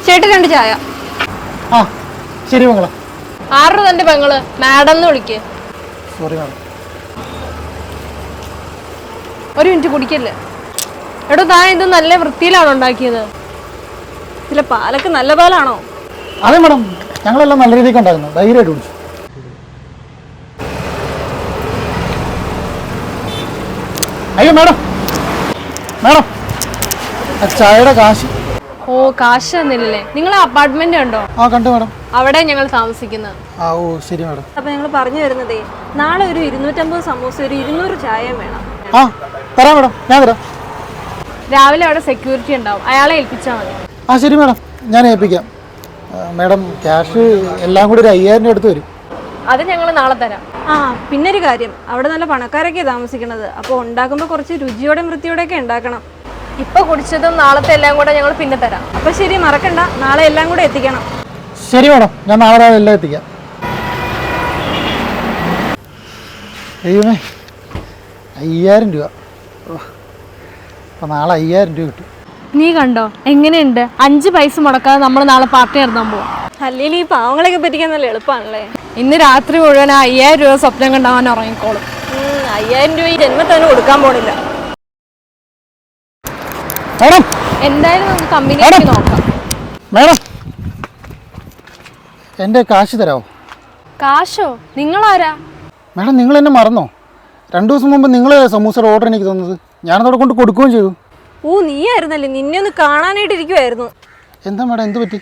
ചേട്ടൻ 2 ചായ. ആ ശരി മംഗള. ആരുടെ തന്റെ പെങ്ങള് മാഡം എന്ന് വിളിക്ക്. Sorry madam. ഒരു മിനിറ്റ് കുടിക്കല്ലേ. എടോ താൻ ഇത് നല്ല വൃത്തിയിലാണോ ഉണ്ടാക്കിയത്? ഇതിലെ പാലൊക്കെ നല്ല പാലാണോ? അതെ മാഡം, ഞങ്ങളെല്ലാം നല്ല രീതിക്ക് ഉണ്ടാക്കുന്നു. ധൈര്യമായിട്ട് കുടിച്ചു. അയ്യോ മാഡം, മാഡം ചായയുടെ കാശ്. ഓ കാശ് തന്നില്ലേ? നിങ്ങൾ അപ്പാർട്ട്മെന്റ് ഉണ്ടോ? ആ കണ്ടു മാഡം. അവിടെ ഞങ്ങൾ താമസിക്കുന്നത്. ആ ഓ ശരി മാഡം. അപ്പൊ ഞങ്ങൾ പറഞ്ഞു വരുന്നതേ, നാളെ ഒരു 250 സമൂസ, ഒരു 200 ചായയും വേണം. ആ തരാം മാഡം, ഞാൻ തരാം. രാവിലെ അവിടെ സെക്യൂരിറ്റി ഉണ്ടാവും, അയാളെ ഏൽപ്പിച്ചാൽ മതി. ആ ശരി മാഡം, ഞാൻ ഏൽപ്പിക്കാം. മാഡം ക്യാഷ് എല്ലാം കൂടി ഒരു 5000 രൂപ അടുത്ത് വരും. അത് ഞങ്ങൾ നാളെ തരാം. ആ പിന്നെ ഒരു കാര്യം, അവിടെ നല്ല പണക്കാരൊക്കെ താമസിക്കുന്നത്. അപ്പോൾ ഉണ്ടാക്കുമ്പോൾ കുറച്ച് രുചിയോടെ വൃത്തിയോടെയൊക്കെ ഉണ്ടാക്കണം. ഇപ്പൊ കുടിച്ചതും നാളത്തെ എല്ലാം കൂടെ ഞങ്ങൾ പിന്നെ തരാം. അപ്പോൾ ശരി, മറക്കണ്ട, നാളെ എല്ലാം കൂടെ എത്തിക്കണം. ശരി മാഡം, ഞാൻ നാളെ രാവിലെ എല്ലാം എത്തിക്കാം. അയ്യോ 5000 രൂപ. അപ്പം നാളെ 5000 രൂപ കിട്ടും. നീ കണ്ടോ എങ്ങനെയുണ്ട്? 5 പൈസ മുടക്കാതെ നമ്മൾ നാളെ പാർട്ടി നടത്താൻ പോവാം. അല്ലെങ്കിൽ ഈ പാവങ്ങളെയൊക്കെ പറ്റിക്കാൻ നല്ല എളുപ്പമാണല്ലേ. ഇന്ന് രാത്രി മുഴുവൻ 5000 രൂപ സ്വപ്നം കണ്ടാവാൻ ഉറങ്ങിക്കോളും. 5000 രൂപ ഈ ജന്മത്തന്നെ കൊടുക്കാൻ പോണില്ല. മാഡം എന്തായാലും നമുക്ക് കമ്പനിക്ക് നോക്കാം. മാഡം എൻ്റെ കാശ് തരാമോ? കാശോ? നിങ്ങളാരാ? മാഡം നിങ്ങൾ എന്നെ മറന്നോ? 2 ദിവസം മുമ്പ് നിങ്ങൾ സമൂസയുടെ ഓർഡർ എനിക്ക് തന്നത്. ഞാനതോടെ കൊണ്ട് കൊടുക്കുകയും ചെയ്തു. ഓ നീയായിരുന്നല്ലേ, നിന്നെ ഒന്ന് കാണാനായിട്ട് ഇരിക്കുമായിരുന്നു. എന്താ മാഡം, എന്ത് പറ്റി?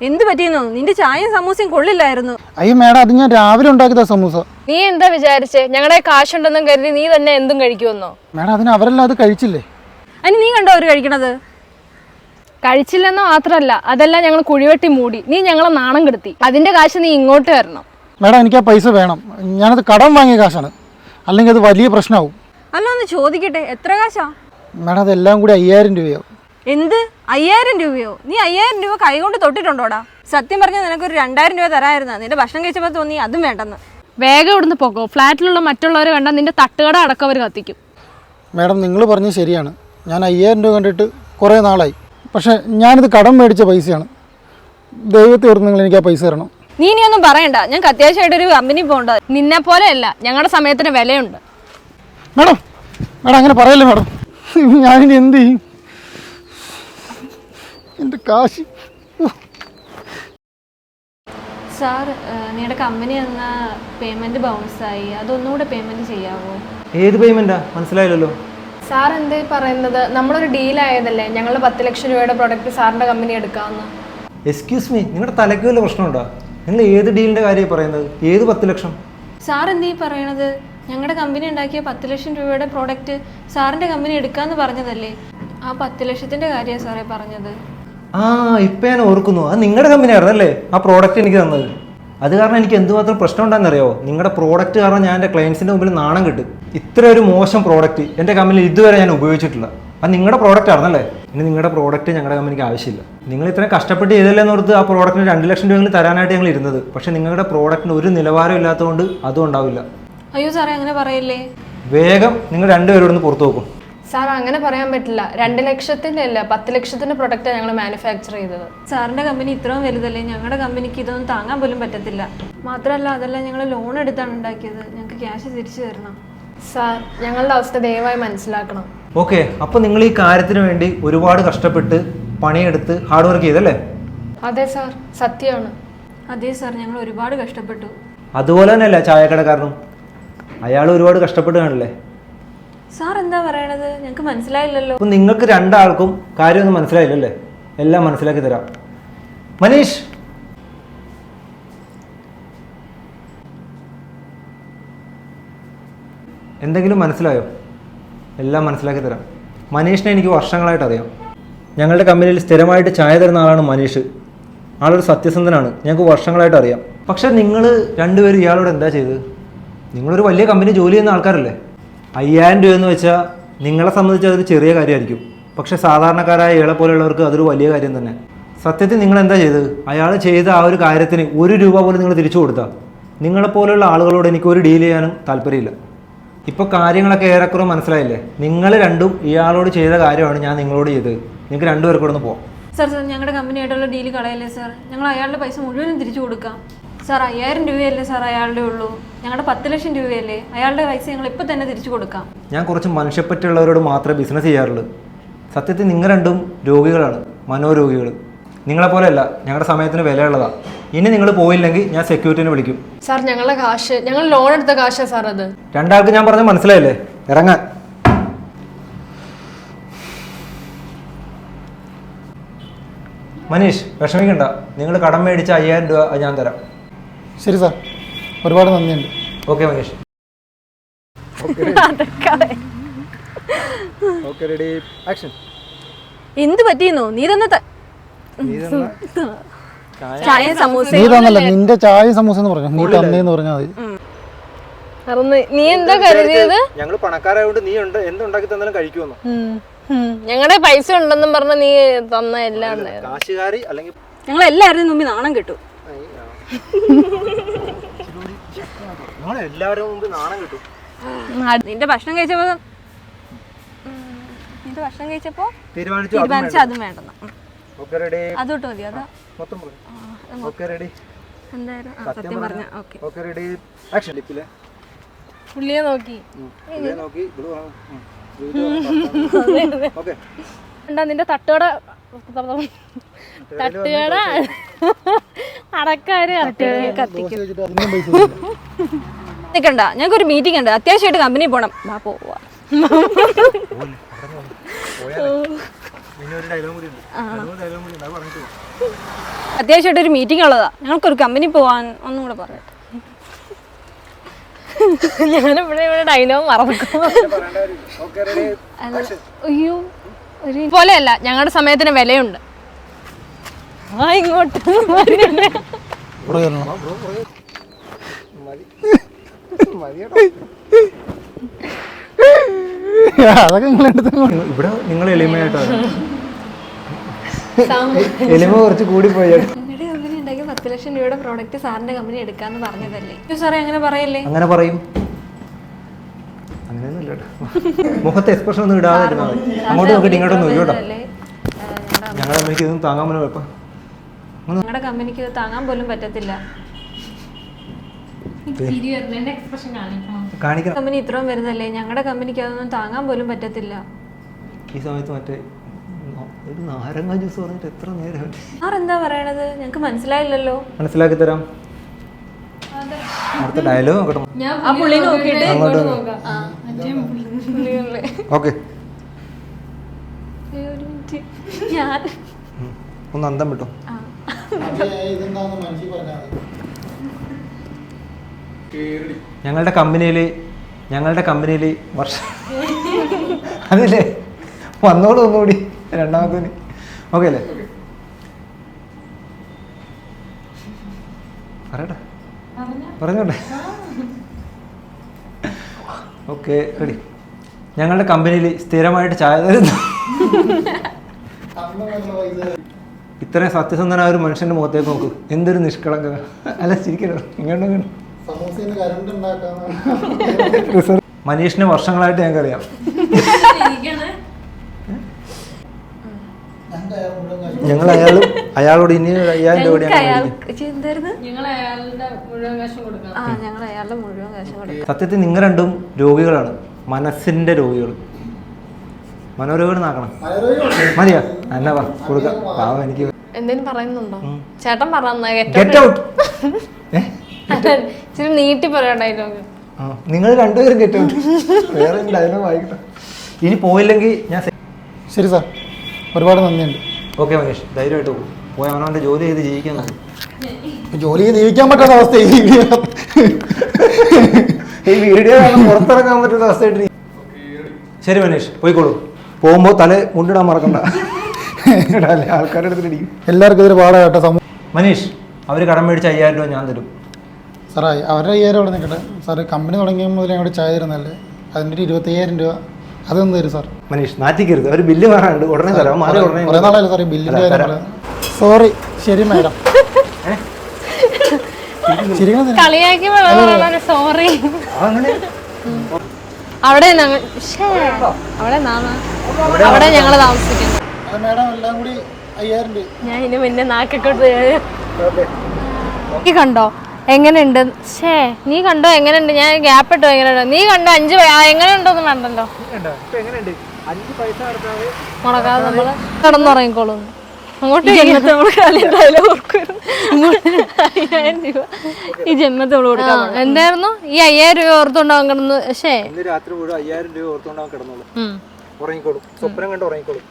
എന്ത് പറ്റിയെന്നോ? നിന്റെ ചായയും സമൂസയും കൊള്ളില്ലായിരുന്നു. അയ്യോ മാഡം, അത് ഞാൻ രാവിലെ ഉണ്ടാക്കിയതാ സമൂസ. നീ എന്താ വിചാരിച്ചേ ഞങ്ങളുടെ കാശുണ്ടെന്നും കരുതി നീ തന്നെ എന്തും കഴിക്കുമെന്നോ? മാഡം അതിന് അവരെല്ലാം അത് കഴിച്ചില്ലേ? അതിന് നീ കണ്ടോ അവർ കഴിക്കണത്? കഴിച്ചില്ലെന്നോ മാത്രമല്ല, അതെല്ലാം ഞങ്ങൾ കുഴിവെട്ടി മൂടി. നീ ഞങ്ങളെ നാണം കെടുത്തി. അതിന്റെ കാശ് നീ ഇങ്ങോട്ട് തരണം. മാഡം എനിക്ക് ആ പൈസ വേണം. ഞാനത് കടം വാങ്ങിയ കാശാണ്, അല്ലെങ്കിൽ അത് വലിയ പ്രശ്നമാവും. അല്ല ഒന്ന് ചോദിക്കട്ടെ, എത്ര കാശാ? മാഡം അതെല്ലാം കൂടി 5000 രൂപയാവും. എന്ത് 5000 രൂപയോ? നീ 5000 രൂപ കൈകൊണ്ട് തൊട്ടിട്ടുണ്ടോടാ? സത്യം പറഞ്ഞാൽ നിനക്കൊരു 2000 രൂപ തരാമായിരുന്നു. നിന്റെ ഭക്ഷണം കഴിച്ചപ്പോൾ തോന്നി അതും വേണ്ടെന്ന്. വേഗം ഇവിടുന്ന് പോകോ. ഫ്ലാറ്റിലുള്ള മറ്റുള്ളവരെ കണ്ടാൽ നിന്റെ തട്ടുകട അടക്കം അവർ കത്തിക്കും. മാഡം നിങ്ങൾ പറഞ്ഞത് ശരിയാണ്. ഞാൻ 5000 രൂപ കണ്ടിട്ട് കുറേ നാളായി. പക്ഷേ ഞാനിത് കടം മേടിച്ച പൈസയാണ്. ദൈവത്തെ ഓർത്ത് നിങ്ങൾ എനിക്ക് ആ പൈസ തരണം. നീ ഇനിയൊന്നും പറയണ്ട, ഞങ്ങൾക്ക് അത്യാവശ്യമായിട്ടൊരു കമ്പനി പോകണ്ട. നിന്നെ പോലെയല്ല, ഞങ്ങളുടെ സമയത്തിന് വിലയുണ്ട്. മാഡം മാഡം അങ്ങനെ പറയല്ലേ മാഡം. ഞാനിനി എന്ത് ചെയ്യും? എൻ്റെ കാശ്. സാർ, നിങ്ങളുടെ കമ്പനി എന്ന പേയ്മെൻറ്റ് ബൗൺസായി, അതൊന്നുകൂടെ പേയ്മെൻറ്റ് ചെയ്യാമോ? ഏത് പേയ്മെൻറ്റാ മനസ്സിലായില്ലല്ലോ. സാർ എന്തായി പറയുന്നത്? നമ്മളൊരു ഡീലായതല്ലേ, ഞങ്ങൾ 10 ലക്ഷം രൂപയുടെ പ്രൊഡക്റ്റ് സാറിന്റെ കമ്പനി എടുക്കാമെന്ന്. എക്സ്ക്യൂസ് മീ, നിങ്ങളുടെ തലയ്ക്ക് വല്ല പ്രശ്നമുണ്ടോ? നിങ്ങൾ ഏത് ഡീലിൻ്റെ കാര്യമാണ് പറയുന്നത്? ഏത് 10 ലക്ഷം? സാർ എന്തീ പറയണത്? ഞങ്ങളുടെ കമ്പനി ഉണ്ടാക്കിയ 10 ലക്ഷം രൂപയുടെ പ്രോഡക്റ്റ് സാറിൻ്റെ കമ്പനി എടുക്കാമെന്ന് പറഞ്ഞതല്ലേ? ആ 10 ലക്ഷത്തിൻ്റെ കാര്യമാണ് സാറേ പറഞ്ഞത്. ആ ഇപ്പം ഞാൻ ഓർക്കുന്നു, അത് നിങ്ങളുടെ കമ്പനി ആയിരുന്നല്ലേ ആ പ്രോഡക്റ്റ് എനിക്ക് തന്നത്. അത് കാരണം എനിക്ക് എന്തുമാത്രം പ്രശ്നം ഉണ്ടാകുന്നറിയോ? നിങ്ങളുടെ പ്രോഡക്റ്റ് കാരണം ഞാൻ എൻ്റെ ക്ലയൻസിൻ്റെ മുമ്പിൽ നാണം കിട്ടും. ഇത്ര ഒരു മോശം പ്രോഡക്റ്റ് എൻ്റെ കമ്പനിയിൽ ഇതുവരെ ഞാൻ ഉപയോഗിച്ചിട്ടില്ല. അത് നിങ്ങളുടെ പ്രോഡക്റ്റ് ആയിരുന്നല്ലേ? ഇനി നിങ്ങളുടെ പ്രോഡക്റ്റ് ഞങ്ങളുടെ കമ്പനിക്ക് ആവശ്യമില്ല. നിങ്ങൾ ഇത്രയും കഷ്ടപ്പെട്ട് ചെയ്തല്ലെന്ന് ഓർത്ത് ആ പ്രോഡക്റ്റിന് 2 ലക്ഷം രൂപ തരാനായിട്ട് ഞങ്ങൾ ഇരുന്നത്. പക്ഷേ നിങ്ങളുടെ പ്രോഡക്റ്റിന് ഒരു നിലവാരം ഇല്ലാത്തതുകൊണ്ട് അതും ഉണ്ടാവില്ല. അയ്യോ സാറേ, അങ്ങനെ പറയല്ലേ. വേഗം നിങ്ങൾ രണ്ടുപേരോടൊന്ന് പുറത്തു നോക്കും. സാർ അങ്ങനെ പറയാൻ പറ്റില്ല. 2 ലക്ഷത്തിൻ്റെ അല്ല, 10 ലക്ഷത്തിന്റെ പ്രൊഡക്റ്റാണ് ഞങ്ങൾ മാനുഫാക്ചർ ചെയ്തത്. സാറിൻ്റെ കമ്പനി ഇത്രയും വലുതല്ലേ, ഞങ്ങളുടെ കമ്പനിക്ക് ഇതൊന്നും താങ്ങാൻ പോലും പറ്റത്തില്ല. മാത്രമല്ല അതെല്ലാം ഞങ്ങൾ ലോൺ എടുത്താണ് ഉണ്ടാക്കിയത്. ഞങ്ങൾക്ക് ക്യാഷ് തിരിച്ചു തരണം. സാർ ഞങ്ങളുടെ അവസ്ഥ ദയവായി മനസ്സിലാക്കണം. ഓക്കെ, അപ്പോൾ നിങ്ങൾ ഈ കാര്യത്തിന് വേണ്ടി ഒരുപാട് കഷ്ടപ്പെട്ട് പണിയെടുത്ത് ഹാർഡ് വർക്ക് ചെയ്തല്ലേ? അതെ സാർ, സത്യമാണ്. അതെ സാർ, ഞങ്ങൾ ഒരുപാട് കഷ്ടപ്പെട്ടു. അതുപോലെ തന്നെയല്ല ചായക്കടക്കാരനും, അയാൾ ഒരുപാട് കഷ്ടപ്പെട്ട് കാണില്ലേ? സാർ എന്താ പറയണത്? ഞങ്ങൾക്ക് മനസ്സിലായില്ലല്ലോ. അപ്പം നിങ്ങൾക്ക് രണ്ടാൾക്കും കാര്യമൊന്നും മനസ്സിലായില്ലല്ലേ? എല്ലാം മനസ്സിലാക്കി തരാം. മനീഷ്, എന്തെങ്കിലും മനസ്സിലായോ? എല്ലാം മനസ്സിലാക്കി തരാം. മനീഷിനെ എനിക്ക് വർഷങ്ങളായിട്ട് അറിയാം. ഞങ്ങളുടെ കമ്പനിയിൽ സ്ഥിരമായിട്ട് ചായ തരുന്ന ആളാണ് മനീഷ്. ആളൊരു സത്യസന്ധനാണ്, ഞങ്ങൾക്ക് വർഷങ്ങളായിട്ട് അറിയാം. പക്ഷേ നിങ്ങൾ രണ്ടുപേരും ഇയാളോട് എന്താ ചെയ്തത്? നിങ്ങളൊരു വലിയ കമ്പനി ജോലി ചെയ്യുന്ന ആൾക്കാരല്ലേ? 5000 രൂപ എന്ന് വെച്ചാൽ നിങ്ങളെ സംബന്ധിച്ച് അതൊരു ചെറിയ കാര്യമായിരിക്കും. പക്ഷേ സാധാരണക്കാരായ ഇയാളെ പോലെയുള്ളവർക്ക് അതൊരു വലിയ കാര്യം തന്നെ. സത്യത്തിൽ നിങ്ങൾ എന്താ ചെയ്തത്? അയാൾ ചെയ്ത ആ ഒരു കാര്യത്തിന് 1 രൂപ പോലും നിങ്ങൾ തിരിച്ചു കൊടുത്താൽ നിങ്ങളെപ്പോലെയുള്ള ആളുകളോട് എനിക്ക് ഒരു ഡീൽ ചെയ്യാനും താല്പര്യമില്ല. ഇപ്പോൾ കാര്യങ്ങളൊക്കെ ഏറെക്കുറെ മനസ്സിലായില്ലേ? നിങ്ങൾ രണ്ടും ഇയാളോട് ചെയ്ത കാര്യമാണ് ഞാൻ നിങ്ങളോട് ചെയ്തത്. നിങ്ങൾക്ക് രണ്ടുപേർക്കും കൂടെ ഒന്ന് പോകാം. സാർ ഞങ്ങളുടെ കമ്പനിയായിട്ടുള്ള ഡീല് കളയല്ലേ സാർ, ഞങ്ങൾ അയാളുടെ പൈസ മുഴുവനും തിരിച്ചു കൊടുക്കാം. സാർ 5000 രൂപയല്ലേ സാർ അയാളുടെ ഉള്ളൂ, ഞങ്ങളുടെ 10 ലക്ഷം രൂപയല്ലേ, അയാളുടെ പൈസ ഞങ്ങൾ ഇപ്പം തന്നെ തിരിച്ചു കൊടുക്കാം. ഞാൻ കുറച്ച് മനുഷ്യപ്പറ്റുള്ളവരോട് മാത്രമേ ബിസിനസ് ചെയ്യാറുള്ളൂ. സത്യത്തിൽ നിങ്ങൾ രണ്ടും രോഗികളാണ്, മനോരോഗികൾ. നിങ്ങളെപ്പോലെയല്ല, ഞങ്ങളുടെ സമയത്തിന് വിലയുള്ളതാണ്. ഇനി നിങ്ങൾ പോയില്ലെങ്കിൽ ഞാൻ സെക്യൂരിറ്റിനെ വിളിക്കും. സാർ ഞങ്ങളുടെ കാശ്, ഞങ്ങൾ ലോൺ എടുത്ത കാശാണ് സാർ അത്. രണ്ടാൾക്ക് ഞാൻ പറഞ്ഞ മനസ്സിലായില്ലേ? ഇറങ്ങാൻ. മനീഷ് വിഷമിക്കണ്ട, നിങ്ങൾ കടം മേടിച്ച 5000 രൂപ അത് ഞാൻ തരാം. ശരി സാർ, ഒരുപാട് നന്ദിയുണ്ട്. Okay Manish. Okay ready action. എന്ത് പറ്റിയെന്നോ? നീ തന്നെ ചായ സമൂസ നീ തന്നല്ല, നിന്റെ ചായ സമൂസ എന്ന് പറഞ്ഞു, നീ തന്നേന്ന് പറഞ്ഞാൽ മതി. നീ എന്താ കരുതിയത്? ഞങ്ങൾ പണക്കാരായോണ്ട് നീ എന്തുണ്ടാക്കി തന്നാലും കഴിക്കുമെന്നോ? ഞങ്ങളുടെ പൈസ ഉണ്ടെന്നും പറഞ്ഞ നീ തന്ന എല്ലാം ഉണ്ടായിരുന്നു. കാശുകാരി അല്ലെങ്കിൽ ഞങ്ങൾ എല്ലാവരും മുമ്പിൽ നാണം കിട്ടും. എല്ലാവരും മുമ്പ് നാണം കിട്ടും. നിന്റെ ഭക്ഷണം കഴിച്ചപ്പോ തീരുമാനിച്ചു അതും വേണ്ടെന്ന്. അതോട്ട് മതി. അതാ എന്തായാലും സത്യം പറഞ്ഞ പുള്ളിയെ നോക്കി നിന്റെ തട്ടുകട അടക്കാര് കത്തിക്കും. നിക്കണ്ട, ഞങ്ങൾക്കൊരു മീറ്റിംഗ് ഉണ്ട്, അത്യാവശ്യമായിട്ട് കമ്പനി പോണം. പോവാ. അത്യാവശ്യമായിട്ട് ഒരു മീറ്റിംഗ് ഉള്ളതാ, ഞങ്ങൾക്കൊരു കമ്പനി പോവാൻ. ഒന്നും കൂടെ പറയട്ടെ. ഞാനിവിടെ ഡയലോഗ് മറക്കും. അയ്യോ പോലെയല്ല, ഞങ്ങളുടെ സമയത്തിന് വിലയുണ്ട്. ഇങ്ങോട്ട് അതൊക്കെ ഇവിടെ നിങ്ങൾ എളിമയായിട്ടാണ്. എളിമ കുറച്ച് കൂടി പോയി. ഞങ്ങളുടെ കമ്പനി ഉണ്ടാക്കിയ 10 ലക്ഷം രൂപയുടെ പ്രോഡക്റ്റ് സാറിന്റെ കമ്പനി എടുക്കാന്ന് പറഞ്ഞതല്ലേ സാറേ? അങ്ങനെ പറയല്ലേ? അങ്ങനെ പറയും. അങ്ങനെയൊന്നുമില്ല, മുഖത്തെ എക്സ്പ്രഷൻ ഒന്നും ഇടാതിരുന്നാൽ മതി. അങ്ങോട്ട് നോക്കിയിട്ട് ഇങ്ങോട്ടൊന്നും ഇല്ലട്ടോ. ഞങ്ങളുടെ കമ്പനിക്ക് ഇതൊന്നും താങ്ങാൻ പറ്റുമോ? ഇപ്പം ഞങ്ങളുടെ കമ്പനിക്ക് ഇത് താങ്ങാൻ പോലും പറ്റത്തില്ല. കാണിക്കണം. കമ്പനി ഇത്രയും വരുന്നല്ലേ, ഞങ്ങളുടെ കമ്പനിക്ക് അതൊന്നും താങ്ങാൻ പോലും പറ്റത്തില്ല. ഈ സമയത്ത് മറ്റേ ഒരു നാരങ്ങ ജ്യൂസ് പറഞ്ഞിട്ട് എത്ര നേരം? സാർ എന്താ പറയണത്? ഞങ്ങൾക്ക് മനസ്സിലായില്ലല്ലോ. മനസ്സിലാക്കി തരാം. അടുത്ത ഡയലോഗ് നോക്കട്ടെ. ആ പുള്ളി നോക്കിയിട്ട് ഓക്കെ. ഞാൻ ഒന്ന് അന്തം വിട്ടോ. ഞങ്ങളുടെ കമ്പനിയിൽ വർഷം അതില്ലേ വന്നോളൂ ഒന്നുകൂടി രണ്ടാമത്തേന്. ഓക്കെ അല്ലേ? പറയട്ടെ, പറഞ്ഞോട്ടെ. Okay ready. ഞങ്ങളുടെ കമ്പനിയിൽ സ്ഥിരമായിട്ട് ചായ തരുന്നു. ഇത്രയും സത്യസന്ധനായ ഒരു മനുഷ്യന്റെ മുഖത്തേക്ക് നോക്കൂ, എന്തൊരു നിഷ്കളങ്ക. അല്ല ചിരിക്കണോ? ഇങ്ങോട്ടും മനീഷിനെ വർഷങ്ങളായിട്ട് ഞങ്ങൾക്കറിയാം. ഞങ്ങൾ അയാളോട് ഇനി 5000 രൂപ സത്യത്തിൽ നിങ്ങൾ രണ്ടും രോഗികളാണ്, മനസ്സിന്റെ രോഗികൾ. മനോരോഗികൾ നാക്കണം. മതിയാ? എന്നാ കൊടുക്കാം. പാവം എനിക്ക് എന്തേലും പറയുന്നുണ്ടോ? ചേട്ടൻ ഗെറ്റ് ഔട്ട്. ഇച്ചിരി നീട്ടി പറയാം ഡയലോഗ്. നിങ്ങൾ രണ്ടുപേരും ഗെറ്റ് ഔട്ട്. വേറെ ഡയലോഗ് വായിക്കട്ടെ. ഇനി പോയില്ലെങ്കിൽ ഞാൻ. ശരി സാർ, ഒരുപാട് നന്ദിയുണ്ട്. ഓക്കെ മനീഷ്, ധൈര്യമായിട്ട് പോയി അവനവൻ്റെ ജോലി ചെയ്ത് ജീവിക്കാൻ നോക്കും. ജോലി ചെയ്ത് ജീവിക്കാൻ പറ്റാത്ത അവസ്ഥ ഈ വീഡിയോ പുറത്തിറങ്ങാൻ പറ്റുന്ന അവസ്ഥയായിട്ട്. ശരി മനീഷ്, പോയിക്കോളൂ. പോകുമ്പോൾ തല മുണ്ടിടാൻ മറക്കണ്ട. ആൾക്കാരുടെ അടുത്തിടിക്കും. എല്ലാവർക്കും ഇതൊരു പാടാകട്ടെ. മനീഷ്, അവർ കടം മേടിച്ച 5000 രൂപ ഞാൻ തരും. സാറേ അവരുടെ 5000 അവിടെ നിൽക്കട്ടെ. സാറ് കമ്പനി തുടങ്ങിയ മുതൽ ഞങ്ങളുടെ ചായ തരുന്നല്ലേ, അതിൻ്റെ ഒരു 25000 രൂപ അതൊന്നും തരും സാർ. മനീഷ് നാറ്റിക്കരുത്, അവർ ബില്ല് പറയാനുണ്ട്, ഉടനെ തരാം. കുറേ നാളല്ലേ സാറേ ബില്ലിൻ്റെ കാര്യം. സോറി. ശരി മാഡം. കളിയാക്കി സോറി. അവിടെ അവിടെ ഞങ്ങൾ താമസിക്കുന്നു. മാഡം എല്ലാം കൂടി 5000 രൂപ. ഞാൻ ഇനി മുന്നേ നാക്കൊട്ട് നീ കണ്ടോ എങ്ങനെയുണ്ട്? ഷേ നീ കണ്ടോ എങ്ങനെയുണ്ട്? ഞാൻ ഗ്യാപ്പ് ഇട്ടോ എങ്ങനെയുണ്ട്? നീ കണ്ടോ 5 എങ്ങനെയുണ്ടോന്നും വേണ്ടല്ലോ, മുടക്കാതെ നമ്മള് കിടന്നുറങ്ങിക്കോളും. അങ്ങോട്ട് ഈ ജന്മത്തെ അവള് കൊടുക്കാൻ എന്തായിരുന്നു ഈ 5000 രൂപ ഓർത്തുണ്ടാവും കിടന്നു. ഷേ രാത്രി മുഴുവൻ 5000 രൂപ ഓർത്തുകൊണ്ടാവും കിടന്നോളൂ, ഉറങ്ങിക്കോളും, സ്വപ്നം കണ്ട് ഉറങ്ങിക്കോളും.